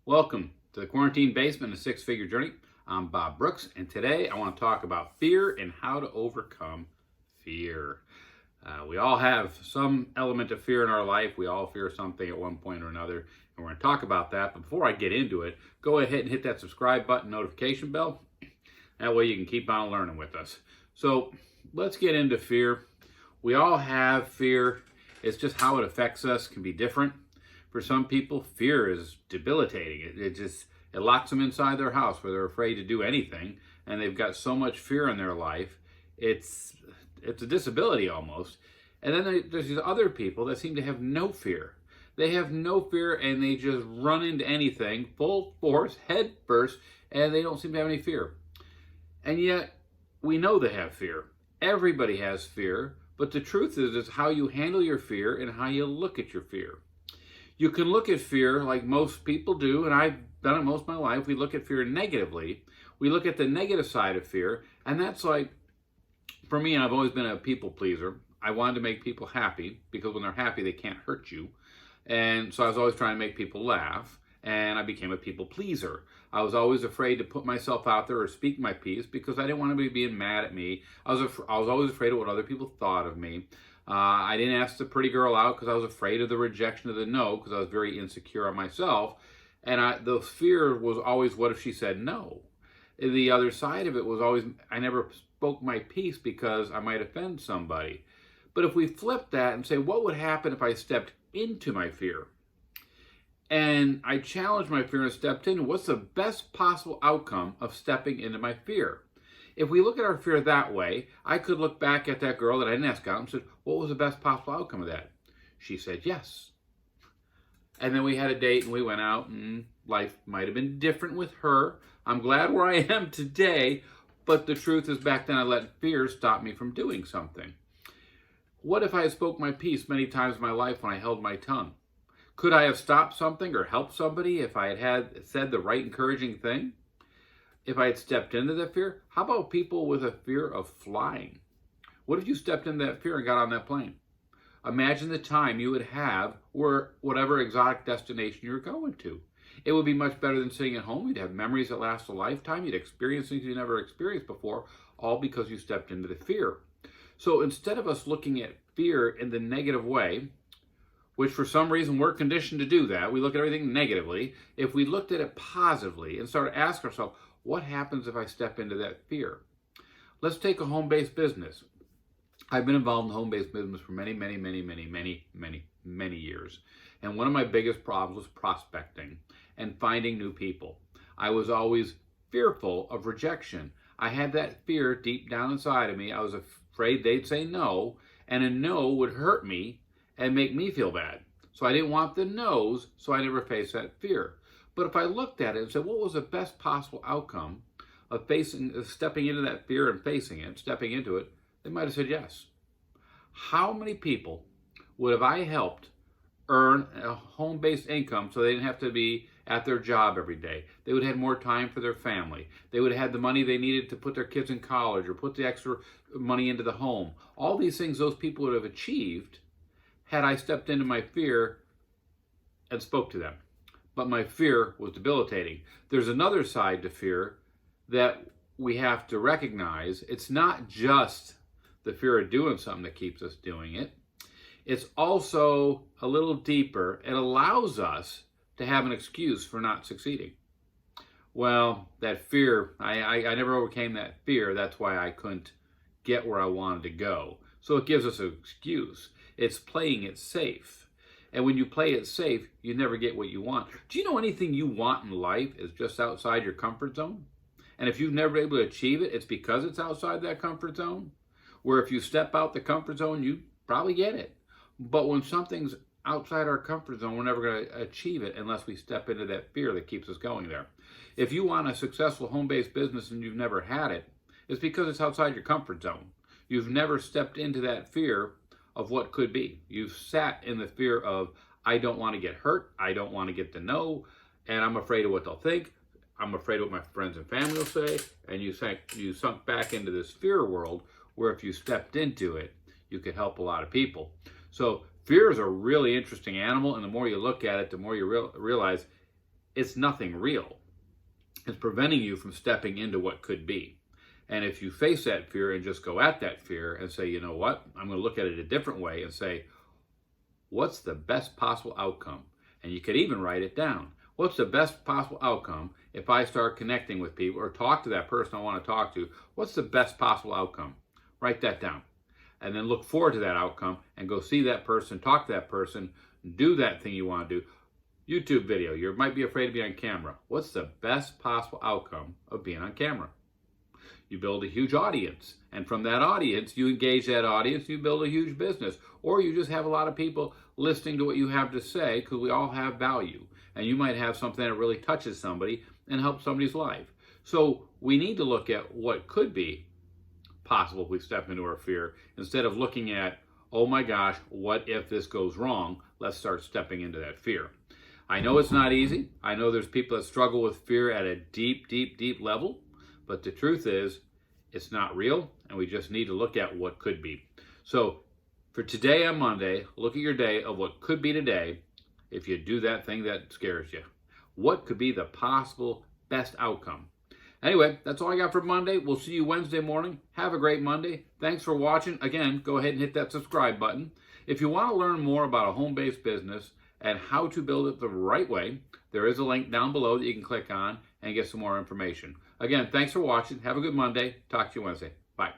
Welcome to the Quarantine Basement, a six-figure journey. I'm Bob Brooks, and today I want to talk about fear and how to overcome fear. We all have some element of fear in our life. We all fear something at one point or another, and we're going to talk about that. But before I get into it, go ahead and hit that subscribe button, notification bell. That way you can keep on learning with us. So let's get into fear. We all have fear. It's just how it affects us can be different. For some people, fear is debilitating. It locks them inside their house where they're afraid to do anything, and they've got so much fear in their life. It's a disability almost. And then there's these other people that seem to have no fear. They have no fear and they just run into anything full force, head first, and they don't seem to have any fear. And yet, we know they have fear. Everybody has fear, but the truth is how you handle your fear and how you look at your fear. You can look at fear like most people do, and I've done it most of my life. We look at fear negatively. We look at the negative side of fear, and that's like, for me, I've always been a people pleaser. I wanted to make people happy because when they're happy, they can't hurt you. And so I was always trying to make people laugh, and I became a people pleaser. I was always afraid to put myself out there or speak my piece because I didn't want anybody being mad at me. I was always afraid of what other people thought of me. I didn't ask the pretty girl out because I was afraid of the rejection of the no, because I was very insecure on myself. And the fear was always, what if she said no? And the other side of it was always, I never spoke my piece because I might offend somebody. But if we flip that and say, what would happen if I stepped into my fear? And I challenged my fear and stepped in, what's the best possible outcome of stepping into my fear? If we look at our fear that way, I could look back at that girl that I didn't ask out and said, what was the best possible outcome of that? She said yes. And then we had a date and we went out and life might have been different with her. I'm glad where I am today, but the truth is back then I let fear stop me from doing something. What if I had spoke my piece many times in my life when I held my tongue? Could I have stopped something or helped somebody if I had said the right encouraging thing? If I had stepped into that fear? How about people with a fear of flying? What if you stepped into that fear and got on that plane? Imagine the time you would have or whatever exotic destination you're going to. It would be much better than sitting at home. You'd have memories that last a lifetime. You'd experience things you never experienced before, all because you stepped into the fear. So instead of us looking at fear in the negative way, which for some reason we're conditioned to do that, we look at everything negatively. If we looked at it positively and started asking ourselves, what happens if I step into that fear? Let's take a home-based business. I've been involved in home-based business for many years. And one of my biggest problems was prospecting and finding new people. I was always fearful of rejection. I had that fear deep down inside of me. I was afraid they'd say no, and a no would hurt me and make me feel bad. So I didn't want the no's, so I never faced that fear. But if I looked at it and said, what was the best possible outcome of stepping into that fear and facing it, stepping into it, they might have said yes. How many people would have I helped earn a home-based income so they didn't have to be at their job every day? They would have had more time for their family. They would have had the money they needed to put their kids in college or put the extra money into the home. All these things those people would have achieved had I stepped into my fear and spoke to them. But my fear was debilitating. There's another side to fear that we have to recognize. It's not just the fear of doing something that keeps us doing it. It's also a little deeper. It allows us to have an excuse for not succeeding. Well, that fear, I never overcame that fear. That's why I couldn't get where I wanted to go. So it gives us an excuse. It's playing it safe. And when you play it safe, you never get what you want. Do you know anything you want in life is just outside your comfort zone? And if you've never been able to achieve it, it's because it's outside that comfort zone. Where if you step out the comfort zone, you probably get it. But when something's outside our comfort zone, we're never going to achieve it unless we step into that fear that keeps us going there. If you want a successful home-based business and you've never had it, it's because it's outside your comfort zone. You've never stepped into that fear of what could be. You've sat in the fear of, I don't want to get hurt, I don't want to get the no, and I'm afraid of what they'll think, I'm afraid of what my friends and family will say, and you sunk back into this fear world where if you stepped into it, you could help a lot of people. So fear is a really interesting animal, and the more you look at it, the more you realize it's nothing real. It's preventing you from stepping into what could be. And if you face that fear and just go at that fear and say, you know what, I'm going to look at it a different way and say, what's the best possible outcome? And you could even write it down. What's the best possible outcome if I start connecting with people or talk to that person I want to talk to? What's the best possible outcome? Write that down. And then look forward to that outcome and go see that person, talk to that person, do that thing you want to do. YouTube video, you might be afraid to be on camera. What's the best possible outcome of being on camera? You build a huge audience, and from that audience, you engage that audience, you build a huge business, or you just have a lot of people listening to what you have to say because we all have value, and you might have something that really touches somebody and helps somebody's life. So we need to look at what could be possible if we step into our fear instead of looking at, oh my gosh, what if this goes wrong? Let's start stepping into that fear. I know it's not easy. I know there's people that struggle with fear at a deep, deep, deep level. But the truth is, it's not real, and we just need to look at what could be. So for today on Monday, look at your day of what could be today if you do that thing that scares you. What could be the possible best outcome? Anyway, that's all I got for Monday. We'll see you Wednesday morning. Have a great Monday. Thanks for watching. Again, go ahead and hit that subscribe button. If you want to learn more about a home-based business and how to build it the right way, there is a link down below that you can click on and get some more information. Again, thanks for watching. Have a good Monday. Talk to you Wednesday. Bye.